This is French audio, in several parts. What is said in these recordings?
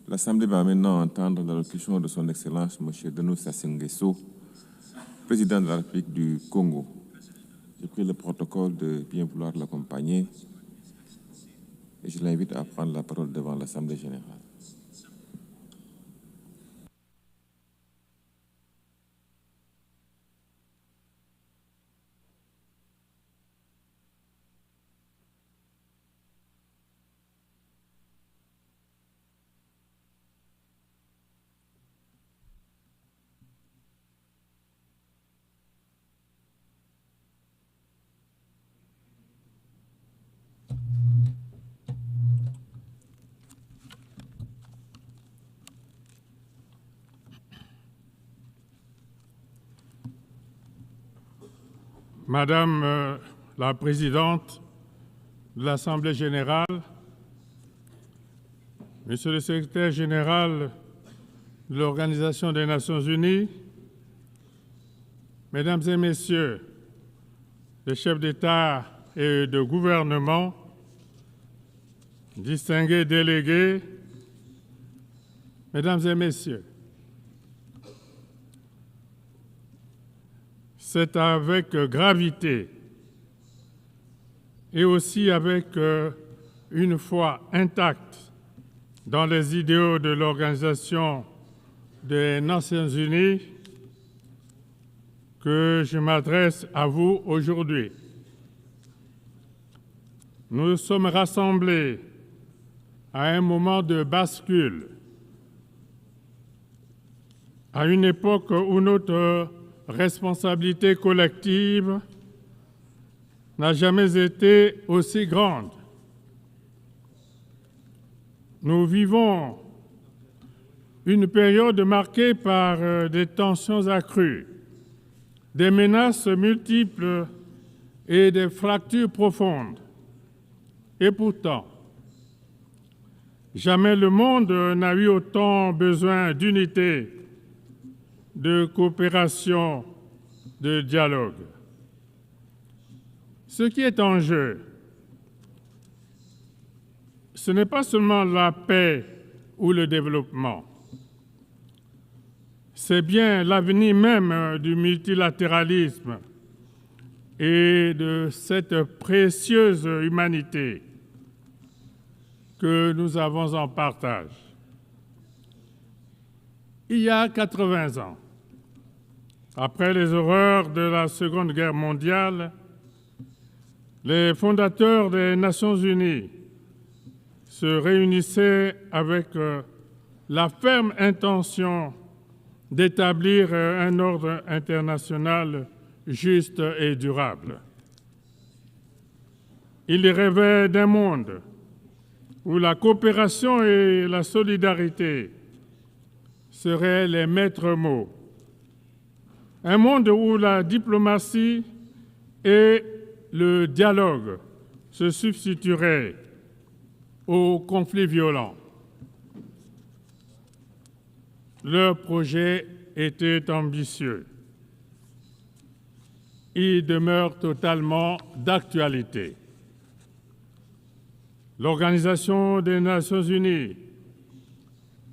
L'Assemblée va maintenant entendre l'allocution de son Excellence M. Denis Sassou Nguesso, président de la République du Congo. Je prie le protocole de bien vouloir l'accompagner et je l'invite à prendre la parole devant l'Assemblée générale. Madame la Présidente de l'Assemblée générale, Monsieur le Secrétaire général de l'Organisation des Nations unies, Mesdames et Messieurs les chefs d'État et de gouvernement, distingués délégués, Mesdames et Messieurs, c'est avec gravité et aussi avec une foi intacte dans les idéaux de l'Organisation des Nations unies que je m'adresse à vous aujourd'hui. Nous sommes rassemblés à un moment de bascule, à une époque où notre responsabilité collective n'a jamais été aussi grande. Nous vivons une période marquée par des tensions accrues, des menaces multiples et des fractures profondes. Et pourtant, jamais le monde n'a eu autant besoin d'unité, de coopération, de dialogue. Ce qui est en jeu, ce n'est pas seulement la paix ou le développement, c'est bien l'avenir même du multilatéralisme et de cette précieuse humanité que nous avons en partage. Il y a 80 ans, après les horreurs de la Seconde Guerre mondiale, les fondateurs des Nations unies se réunissaient avec la ferme intention d'établir un ordre international juste et durable. Ils rêvaient d'un monde où la coopération et la solidarité seraient les maîtres mots. Un monde où la diplomatie et le dialogue se substitueraient aux conflits violents. Leur projet était ambitieux. Il demeure totalement d'actualité. L'Organisation des Nations unies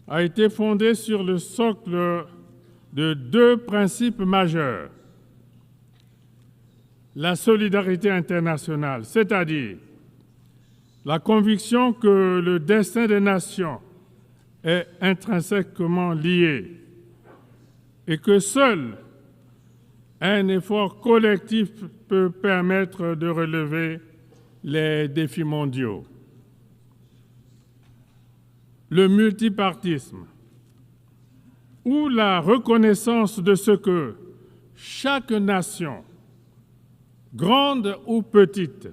a été fondée sur le socle de deux principes majeurs. La solidarité internationale, c'est-à-dire la conviction que le destin des nations est intrinsèquement lié et que seul un effort collectif peut permettre de relever les défis mondiaux. Le multipartisme, ou la reconnaissance de ce que chaque nation, grande ou petite,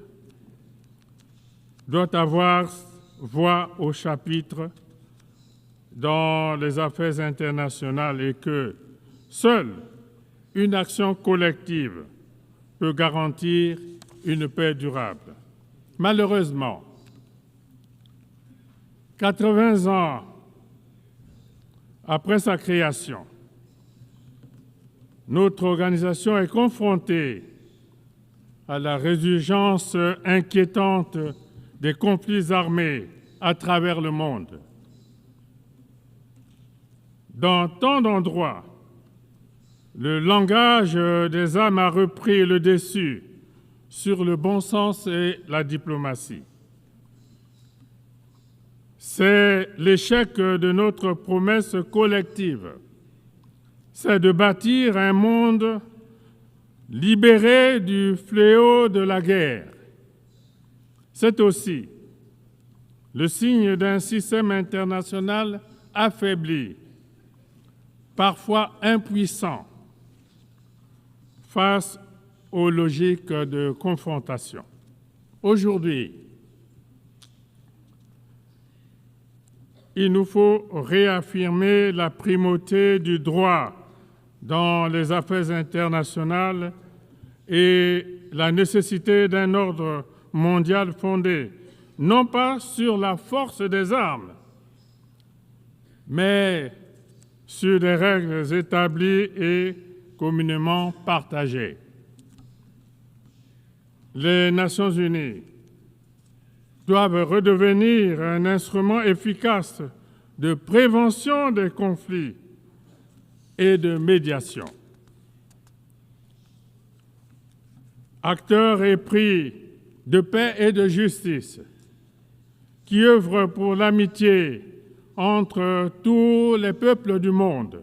doit avoir voix au chapitre dans les affaires internationales et que seule une action collective peut garantir une paix durable. Malheureusement, 80 ans après sa création, notre organisation est confrontée à la résurgence inquiétante des conflits armés à travers le monde. Dans tant d'endroits, le langage des armes a repris le dessus sur le bon sens et la diplomatie. C'est l'échec de notre promesse collective. C'est de bâtir un monde libéré du fléau de la guerre. C'est aussi le signe d'un système international affaibli, parfois impuissant, face aux logiques de confrontation. Aujourd'hui, il nous faut réaffirmer la primauté du droit dans les affaires internationales et la nécessité d'un ordre mondial fondé non pas sur la force des armes, mais sur des règles établies et communément partagées. Les Nations unies doivent redevenir un instrument efficace de prévention des conflits et de médiation. Acteurs épris de paix et de justice, qui œuvrent pour l'amitié entre tous les peuples du monde.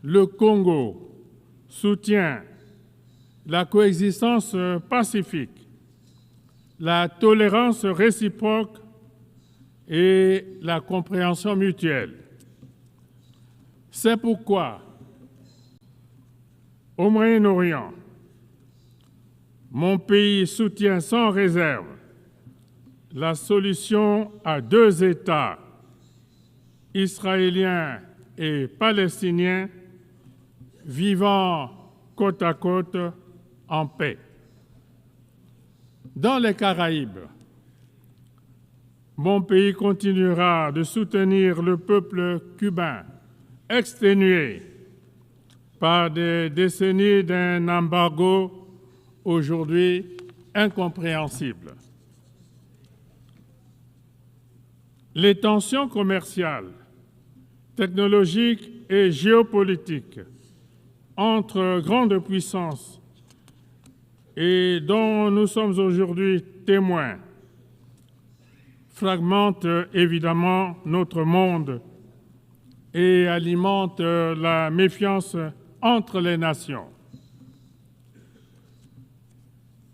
Le Congo soutient la coexistence pacifique, la tolérance réciproque et la compréhension mutuelle. C'est pourquoi, au Moyen-Orient, mon pays soutient sans réserve la solution à 2 États, israélien et palestinien, vivant côte à côte en paix. Dans les Caraïbes, mon pays continuera de soutenir le peuple cubain, exténué par des décennies d'un embargo aujourd'hui incompréhensible. Les tensions commerciales, technologiques et géopolitiques entre grandes puissances et dont nous sommes aujourd'hui témoins fragmentent évidemment notre monde et alimentent la méfiance entre les nations.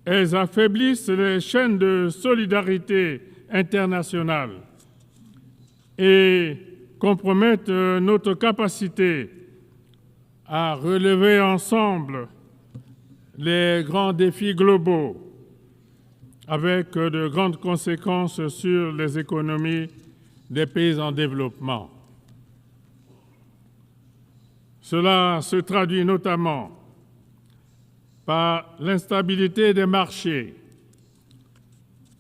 Elles affaiblissent les chaînes de solidarité internationale et compromettent notre capacité à relever ensemble les grands défis globaux avec de grandes conséquences sur les économies des pays en développement. Cela se traduit notamment par l'instabilité des marchés,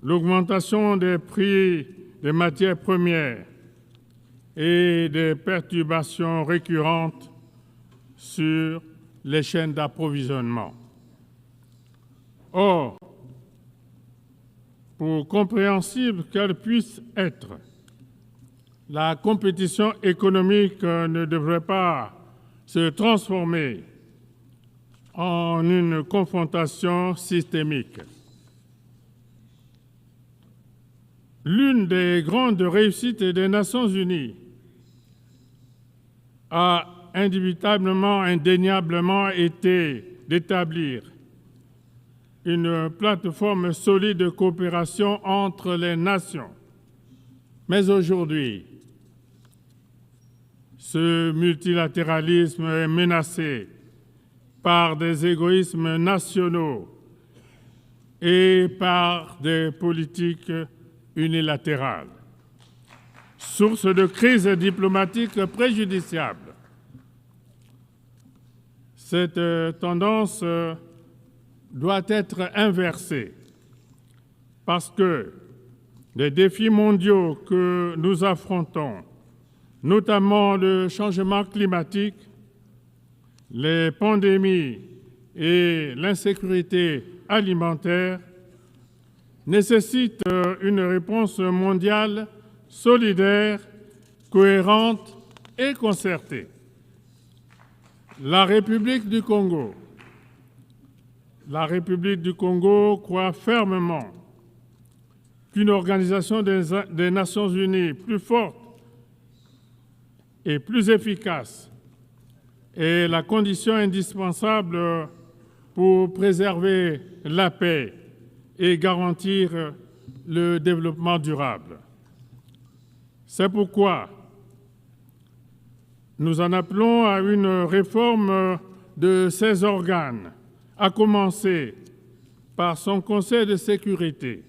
l'augmentation des prix des matières premières et des perturbations récurrentes sur les chaînes d'approvisionnement. Or, pour compréhensible qu'elle puisse être, la compétition économique ne devrait pas se transformer en une confrontation systémique. L'une des grandes réussites des Nations unies a indubitablement, indéniablement été d'établir une plateforme solide de coopération entre les nations. Mais aujourd'hui, ce multilatéralisme est menacé par des égoïsmes nationaux et par des politiques unilatérales, source de crises diplomatiques préjudiciables. Cette tendance doit être inversée parce que les défis mondiaux que nous affrontons, notamment le changement climatique, les pandémies et l'insécurité alimentaire, nécessitent une réponse mondiale solidaire, cohérente et concertée. La République du Congo croit fermement qu'une organisation des Nations Unies plus forte et plus efficace est la condition indispensable pour préserver la paix et garantir le développement durable. C'est pourquoi nous en appelons à une réforme de ces organes, à commencer par son Conseil de sécurité,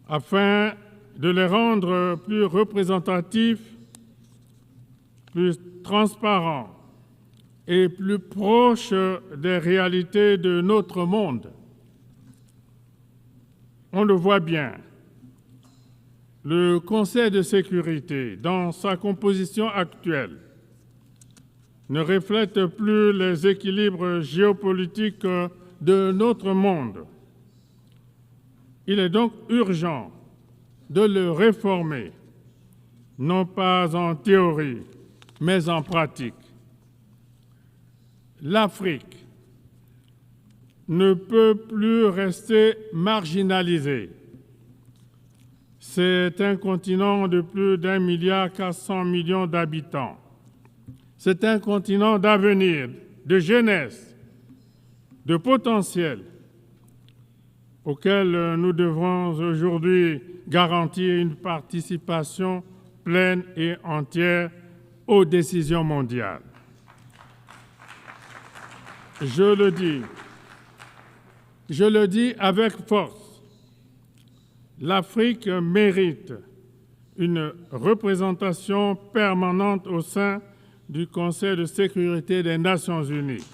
afin de les rendre plus représentatifs, plus transparents et plus proches des réalités de notre monde. On le voit bien, le Conseil de sécurité, dans sa composition actuelle, ne reflète plus les équilibres géopolitiques de notre monde. Il est donc urgent de le réformer, non pas en théorie, mais en pratique. L'Afrique ne peut plus rester marginalisée. C'est un continent de plus d'1,4 milliard d'habitants. C'est un continent d'avenir, de jeunesse, de potentiel, auquel nous devons aujourd'hui garantir une participation pleine et entière aux décisions mondiales. Je le dis avec force, l'Afrique mérite une représentation permanente au sein du Conseil de sécurité des Nations unies.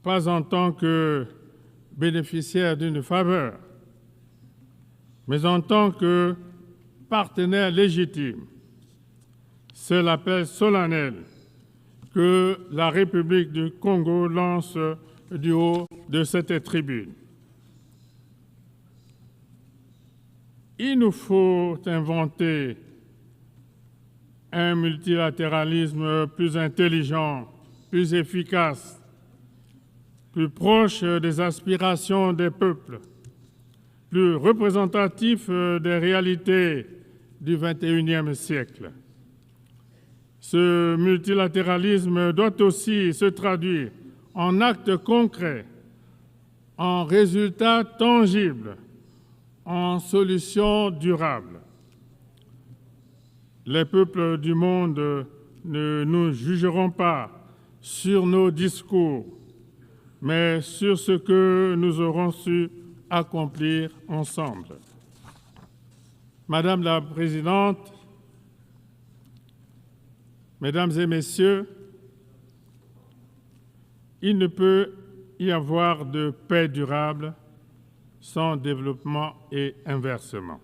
Pas en tant que bénéficiaire d'une faveur, mais en tant que partenaire légitime. C'est l'appel solennel que la République du Congo lance du haut de cette tribune. Il nous faut inventer un multilatéralisme plus intelligent, plus efficace, plus proche des aspirations des peuples, plus représentatif des réalités du XXIe siècle. Ce multilatéralisme doit aussi se traduire en actes concrets, en résultats tangibles, en solutions durables. Les peuples du monde ne nous jugeront pas sur nos discours, mais sur ce que nous aurons su accomplir ensemble. Madame la Présidente, Mesdames et Messieurs, il ne peut y avoir de paix durable sans développement et inversement.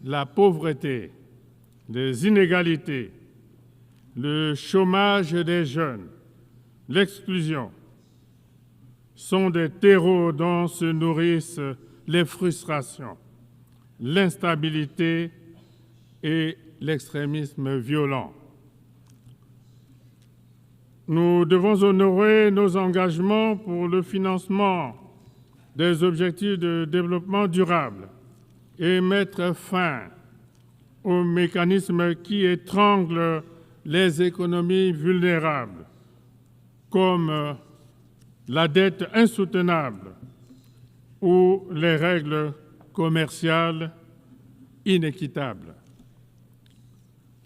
La pauvreté, les inégalités, le chômage des jeunes, l'exclusion sont des terreaux dont se nourrissent les frustrations, l'instabilité et l'extrémisme violent. Nous devons honorer nos engagements pour le financement des objectifs de développement durable et mettre fin aux mécanismes qui étranglent les économies vulnérables, comme la dette insoutenable ou les règles commerciales inéquitables.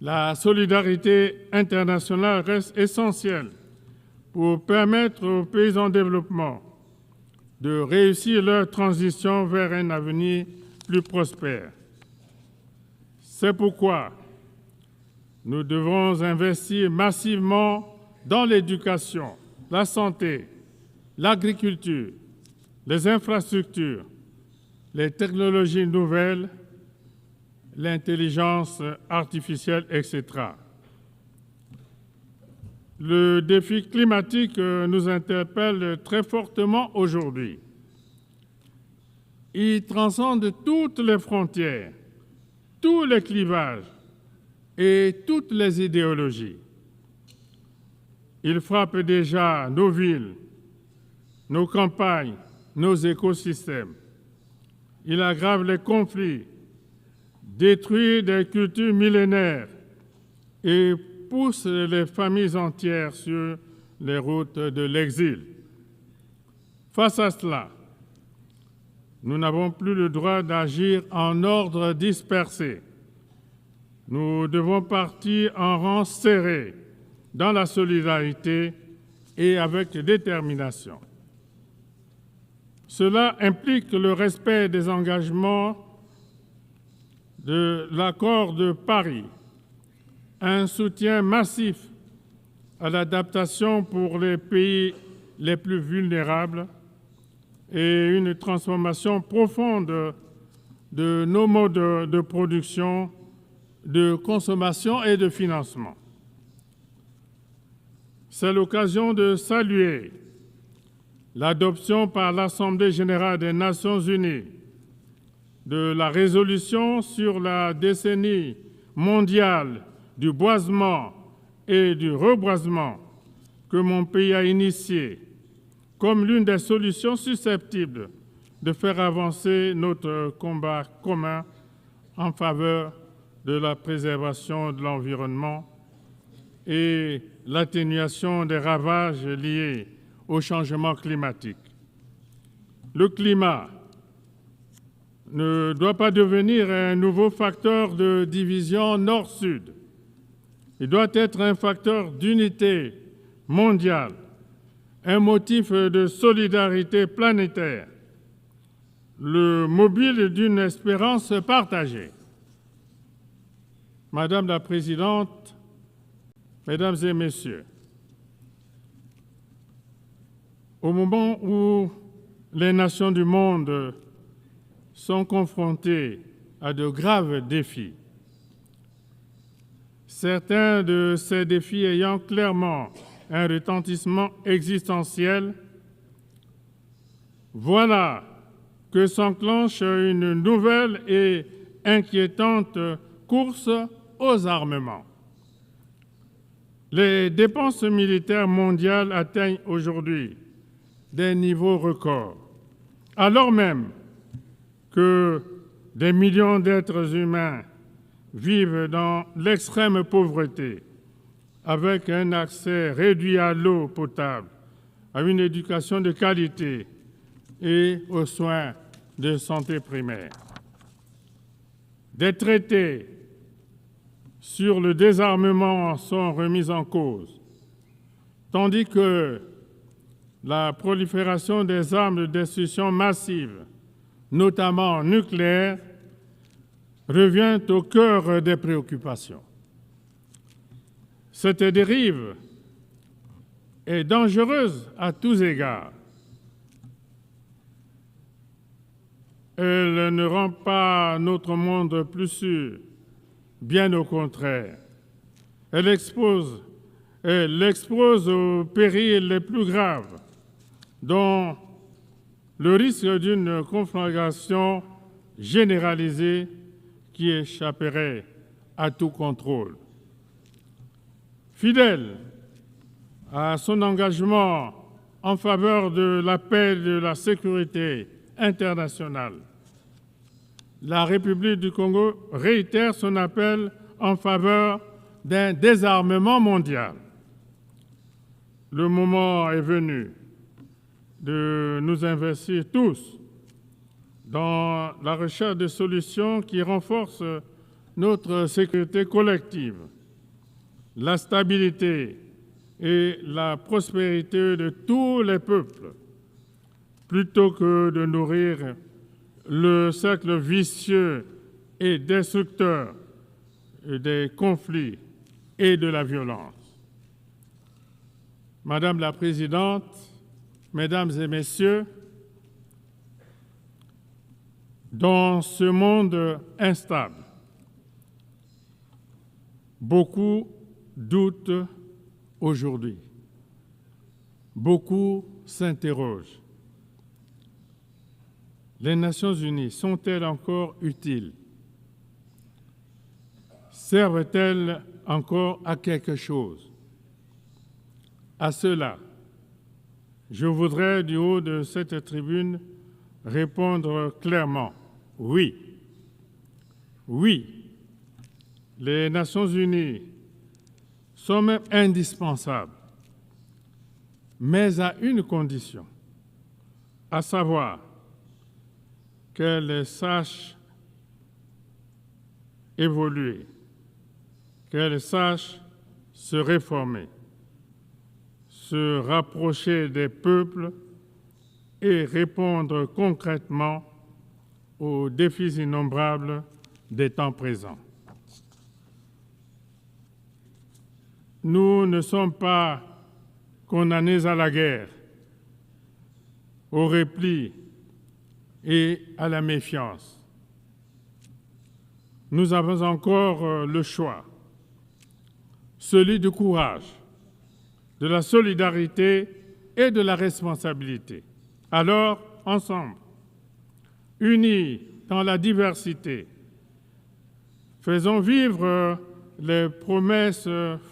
La solidarité internationale reste essentielle pour permettre aux pays en développement de réussir leur transition vers un avenir plus prospère. C'est pourquoi nous devons investir massivement dans l'éducation, la santé, l'agriculture, les infrastructures, les technologies nouvelles, l'intelligence artificielle, etc. Le défi climatique nous interpelle très fortement aujourd'hui. Il transcende toutes les frontières, tous les clivages et toutes les idéologies. Il frappe déjà nos villes, nos campagnes, nos écosystèmes. Il aggrave les conflits, détruit des cultures millénaires et pousse les familles entières sur les routes de l'exil. Face à cela, nous n'avons plus le droit d'agir en ordre dispersé. Nous devons partir en rang serré, dans la solidarité et avec détermination. Cela implique le respect des engagements de l'accord de Paris, un soutien massif à l'adaptation pour les pays les plus vulnérables et une transformation profonde de nos modes de production, de consommation et de financement. C'est l'occasion de saluer l'adoption par l'Assemblée générale des Nations unies de la résolution sur la décennie mondiale du boisement et du reboisement que mon pays a initiée comme l'une des solutions susceptibles de faire avancer notre combat commun en faveur de la préservation de l'environnement et l'atténuation des ravages liés au changement climatique. Le climat ne doit pas devenir un nouveau facteur de division nord-sud. Il doit être un facteur d'unité mondiale, un motif de solidarité planétaire, le mobile d'une espérance partagée. Madame la Présidente, Mesdames et Messieurs, au moment où les nations du monde sont confrontées à de graves défis, certains de ces défis ayant clairement un retentissement existentiel, voilà que s'enclenche une nouvelle et inquiétante course aux armements. Les dépenses militaires mondiales atteignent aujourd'hui des niveaux records, alors même que des millions d'êtres humains vivent dans l'extrême pauvreté, avec un accès réduit à l'eau potable, à une éducation de qualité et aux soins de santé primaire. Des traités sur le désarmement sont remis en cause, tandis que la prolifération des armes de destruction massive, notamment nucléaires, revient au cœur des préoccupations. Cette dérive est dangereuse à tous égards. Elle ne rend pas notre monde plus sûr, bien au contraire. Elle expose aux périls les plus graves, dont le risque d'une conflagration généralisée qui échapperait à tout contrôle. Fidèle à son engagement en faveur de la paix et de la sécurité internationale, la République du Congo réitère son appel en faveur d'un désarmement mondial. Le moment est venu de nous investir tous dans la recherche de solutions qui renforcent notre sécurité collective, la stabilité et la prospérité de tous les peuples, plutôt que de nourrir le cercle vicieux et destructeur des conflits et de la violence. Madame la Présidente, Mesdames et Messieurs, dans ce monde instable, beaucoup doutent aujourd'hui, beaucoup s'interrogent. les Nations unies sont-elles encore utiles? Servent-elles encore à quelque chose? À cela, je voudrais, du haut de cette tribune, répondre clairement oui. Oui, les Nations unies sont même indispensables, mais à une condition, à savoir qu'elles sachent évoluer, qu'elles sachent se réformer, se rapprocher des peuples et répondre concrètement aux défis innombrables des temps présents. Nous ne sommes pas condamnés à la guerre, au repli et à la méfiance. Nous avons encore le choix, celui du courage, de la solidarité et de la responsabilité. Alors, ensemble, unis dans la diversité, faisons vivre les promesses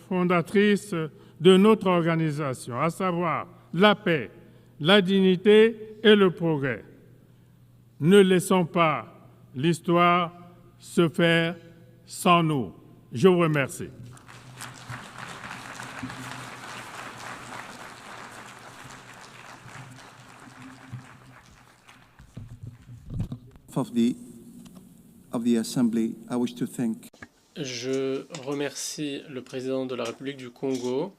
fondatrices de notre organisation, à savoir la paix, la dignité et le progrès. Ne laissons pas l'histoire se faire sans nous. Je vous remercie. Of the Assembly, I wish to thank Je remercie le président de la République du Congo